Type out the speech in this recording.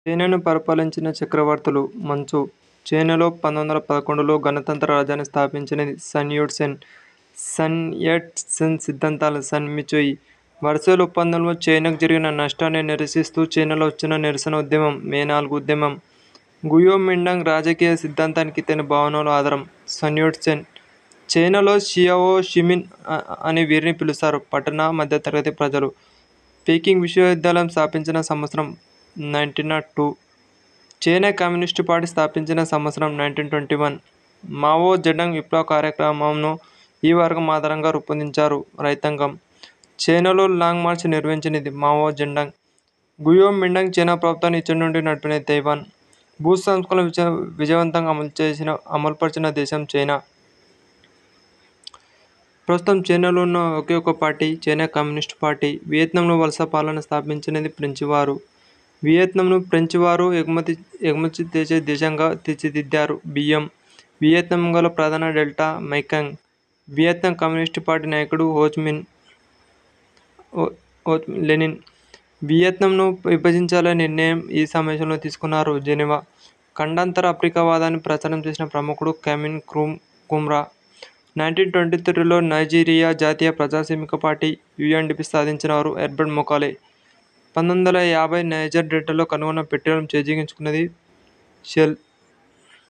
చైనాను పరిపాలించిన చక్రవర్తులు మంచు. చైనాలో 1911లో గణతంత్ర రాజ్యాన్ని స్థాపించినది సన్ యట్ సెన్. సన్ యట్ సెన్ సిద్ధాంతాలు సన్ మిచుయి. వర్సైల్ ఒప్పందంలో చైనాకు జరిగిన నష్టాన్ని నిరసిస్తూ చైనాలో వచ్చిన నిరసన ఉద్యమం మే 4 ఉద్యమం. గుయో మిండాంగ్ రాజకీయ సిద్ధాంతానికి ఇతని భావనలు ఆధారం. Sun Yat Sen. చైనాలో షియావో షిమిన్ అని వీరిని పిలుస్తారు. పట్టణ, మధ్యతరగతి ప్రజలు. పీకింగ్ విశ్వవిద్యాలయం స్థాపించిన సంవత్సరం 1902. చైనా కమ్యూనిస్టు పార్టీ స్థాపించిన సంవత్సరం 1921. మావో జెడాంగ్ విప్లవ కార్యక్రమంను ఈ వర్గం ఆధారంగా రూపొందించారు. రైతాంగం. చైనాలో లాంగ్ మార్చ్ నిర్వహించినది మావో జెడాంగ్. గుయో మిండాంగ్ చైనా ప్రభుత్వాన్ని ఇచ్చటి నుండి నడిపినది తైవాన్. భూ సంస్కరణ విజయవంతంగా అమలుపరిచిన దేశం చైనా. ప్రస్తుతం చైనాలో ఉన్న ఒకే ఒక పార్టీ చైనా కమ్యూనిస్టు పార్టీ. వియత్నాంలో వలస పాలన స్థాపించినది ఫ్రెంచి వారు. వియత్నాంను ఫ్రెంచి వారు ఎగుమతి చేసే దేశంగా తీర్చిదిద్దారు. బియ్యం. వియత్నాం గల ప్రధాన డెల్టా మైకాంగ్. వియత్నాం కమ్యూనిస్టు పార్టీ నాయకుడు హోచిమిన్ లెనిన్. వియత్నాంను విభజించాలనే నిర్ణయం ఈ సమావేశంలో తీసుకున్నారు. జెనీవా. ఖండాంతర ఆఫ్రికావాదాన్ని ప్రచారం చేసిన ప్రముఖుడు క్వామే నక్రూమా. 1923లో నైజీరియా జాతీయ ప్రజాస్వామిక పార్టీ యుఎన్డిపి స్థాపించినవారు హెర్బర్ట్ మొకాలే. 1950 నైజర్ డెల్టాలో కనుగొన్న పెట్రోలియం చేజిక్కించుకున్నది షెల్.